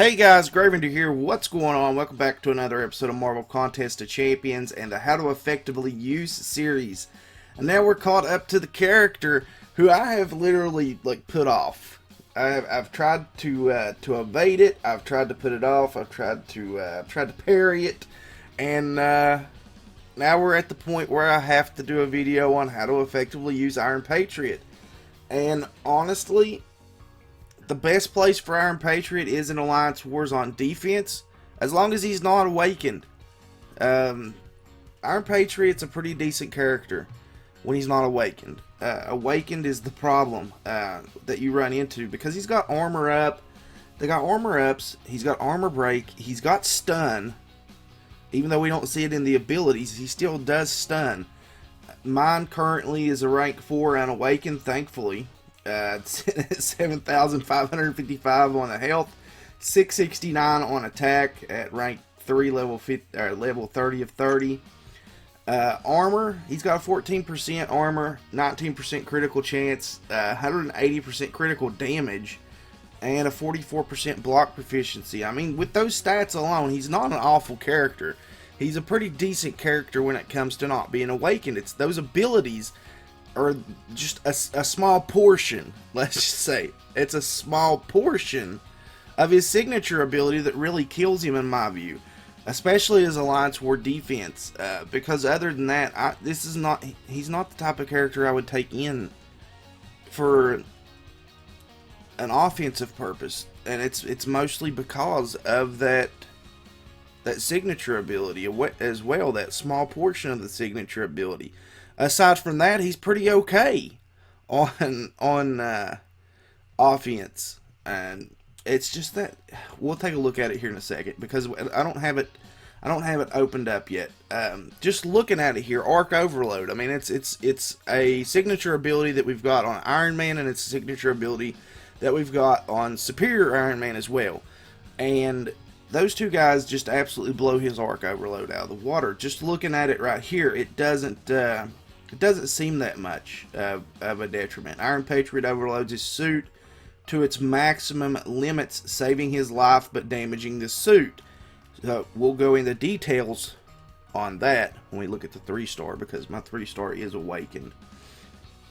Hey guys, Gravender here. What's going on? Welcome back to another episode of Marvel Contest of Champions and the How to Effectively Use series. And now we're caught up to the character who I have literally put off. I've tried to evade it. I've tried to put it off. I've tried to parry it, and now we're at the point where I have to do a video on how to effectively use Iron Patriot. And honestly, the best place for Iron Patriot is in Alliance Wars on defense, as long as he's not awakened. Iron Patriot's a pretty decent character when he's not awakened. Awakened is the problem that you run into, because he's got armor up. They got armor ups. He's got armor break. He's got stun. Even though we don't see it in the abilities, he still does stun. Mine currently is a rank 4 unawakened, thankfully. It's 7,555 on the health, 669 on attack at rank 3, level 30 of 30. Armor, he's got a 14% armor, 19% critical chance, 180% critical damage, and a 44% block proficiency. I mean, with those stats alone, he's not an awful character. He's a pretty decent character when it comes to not being awakened. It's those abilities are just a small portion, let's just say. It's a small portion of his signature ability that really kills him in my view. Especially his Alliance War defense. Because other than that, he's not the type of character I would take in for an offensive purpose. And it's mostly because of that signature ability as well, that small portion of the signature ability. Aside from that, he's pretty okay on offense, and it's just that we'll take a look at it here in a second, because I don't have it opened up yet. Just looking at it here, Arc Overload. I mean, it's a signature ability that we've got on Iron Man, and it's a signature ability that we've got on Superior Iron Man as well. And those two guys just absolutely blow his Arc Overload out of the water. Just looking at it right here, it doesn't seem that much of a detriment. Iron Patriot overloads his suit to its maximum limits, saving his life but damaging the suit. So we'll go into details on that when we look at the 3-star, because my 3-star is awakened.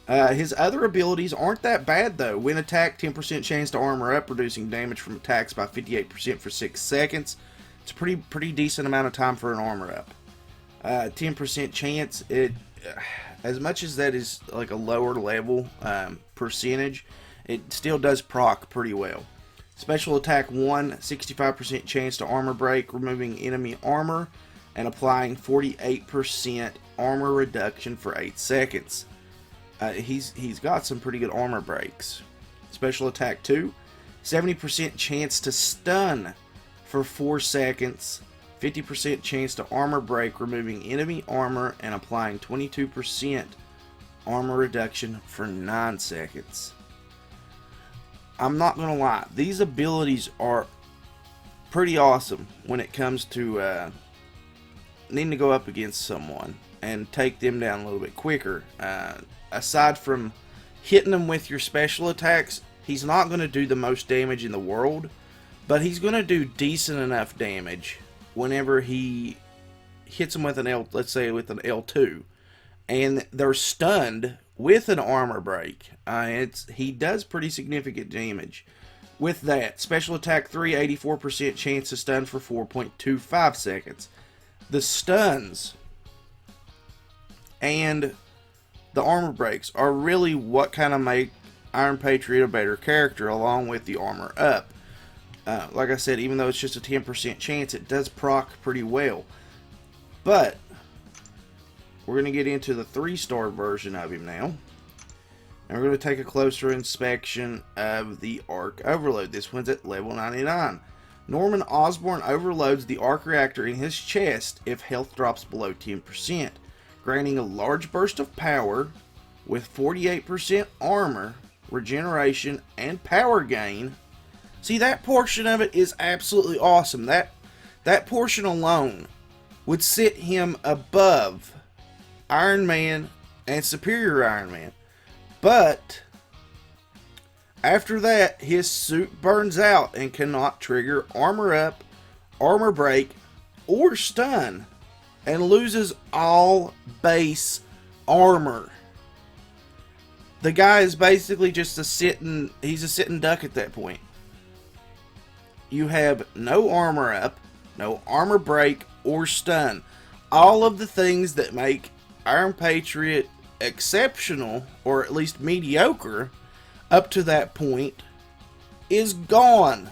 His other abilities aren't that bad though. When attacked, 10% chance to armor up, reducing damage from attacks by 58% for 6 seconds. It's a pretty decent amount of time for an armor up. 10% chance, as much as that is like a lower level percentage, it still does proc pretty well. Special attack 1, 65% chance to armor break, removing enemy armor and applying 48% armor reduction for 8 seconds. He's got some pretty good armor breaks. Special attack 2, 70% chance to stun for 4 seconds, 50% chance to armor break, removing enemy armor and applying 22% armor reduction for 9 seconds. I'm not gonna lie, these abilities are pretty awesome when it comes to needing to go up against someone and take them down a little bit quicker. Aside from hitting them with your special attacks, he's not going to do the most damage in the world, but he's going to do decent enough damage whenever he hits them with let's say with an L2, and they're stunned with an armor break. He does pretty significant damage with that. Special attack 3, 84% chance to stun for 4.25 seconds. The stuns and the armor breaks are really what kind of make Iron Patriot a better character, along with the armor up. Like I said, even though it's just a 10% chance, it does proc pretty well. But we're going to get into the 3-star version of him now. And we're going to take a closer inspection of the Arc Overload. This one's at level 99. Norman Osborn overloads the arc reactor in his chest if health drops below 10%, granting a large burst of power with 48% armor, regeneration, and power gain. See, that portion of it is absolutely awesome. That portion alone would sit him above Iron Man and Superior Iron Man. But After that, his suit burns out and cannot trigger armor up, armor break, or stun, and loses all base armor. The guy is basically just he's a sitting duck at that point. You have no armor up, no armor break, or stun. All of the things that make Iron Patriot exceptional, or at least mediocre, up to that point, is gone.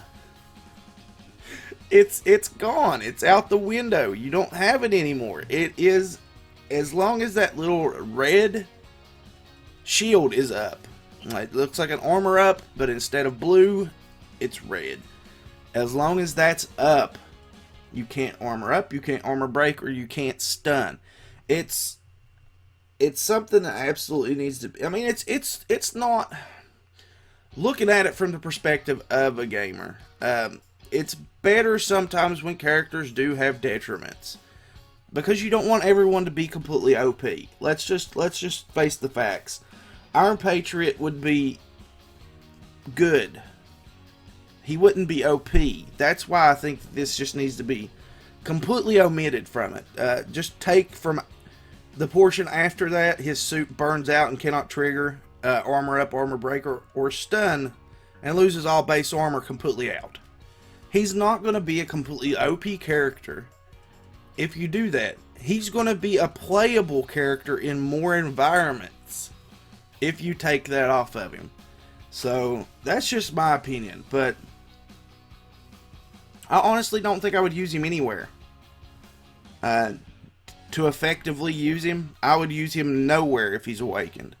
It's gone. It's out the window. You don't have it anymore. It is, as long as that little red shield is up. It looks like an armor up, but instead of blue, it's red. As long as that's up, you can't armor up, you can't armor break, or you can't stun. It's something that absolutely needs to be. I mean, it's not. Looking at it from the perspective of a gamer, it's better sometimes when characters do have detriments, because you don't want everyone to be completely OP. Let's just face the facts. Iron Patriot would be good. He wouldn't be OP. That's why I think this just needs to be completely omitted from it. Just take from the portion after that, his suit burns out and cannot trigger armor up, armor breaker, or stun, and loses all base armor completely out. He's not going to be a completely OP character if you do that. He's going to be a playable character in more environments if you take that off of him. So that's just my opinion, but I honestly don't think I would use him anywhere. To effectively use him, I would use him nowhere if he's awakened.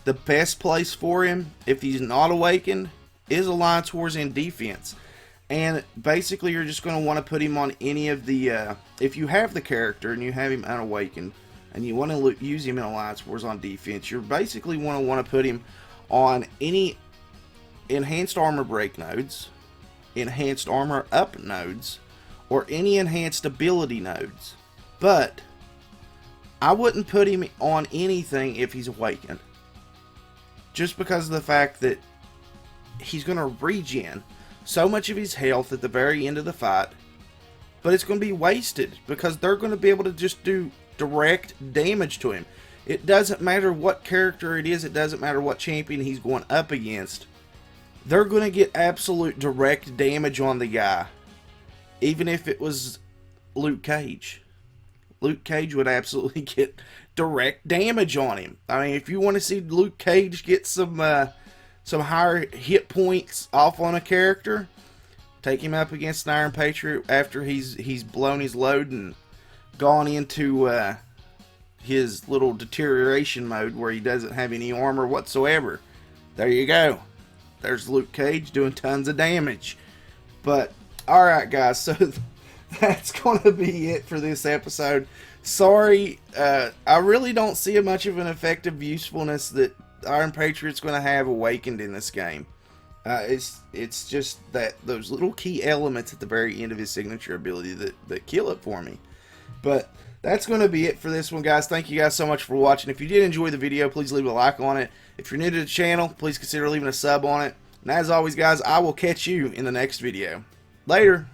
The best place for him, if he's not awakened, is Alliance Wars and defense. And basically, you're just going to want to put him on any of the... if you have the character and you have him unawakened, and you want to use him in Alliance Wars on defense, you're basically want to put him on any enhanced armor break nodes, enhanced armor up nodes, or any enhanced ability nodes. But I wouldn't put him on anything if he's awakened, just because of the fact that he's going to regen so much of his health at the very end of the fight, but it's going to be wasted because they're going to be able to just do direct damage to him. It doesn't matter what character it is, it doesn't matter what champion he's going up against, they're going to get absolute direct damage on the guy. Even if it was Luke Cage. Luke Cage would absolutely get direct damage on him. I mean, if you want to see Luke Cage get some higher hit points off on a character, take him up against an Iron Patriot after he's blown his load and gone into his little deterioration mode where he doesn't have any armor whatsoever. There you go. There's Luke Cage doing tons of damage. But, alright guys, so that's going to be it for this episode. Sorry, I really don't see much of an effective usefulness that Iron Patriot's going to have awakened in this game. It's just that those little key elements at the very end of his signature ability that kill it for me. But that's going to be it for this one, guys. Thank you guys so much for watching. If you did enjoy the video, please leave a like on it. If you're new to the channel, please consider leaving a sub on it. And as always, guys, I will catch you in the next video. Later.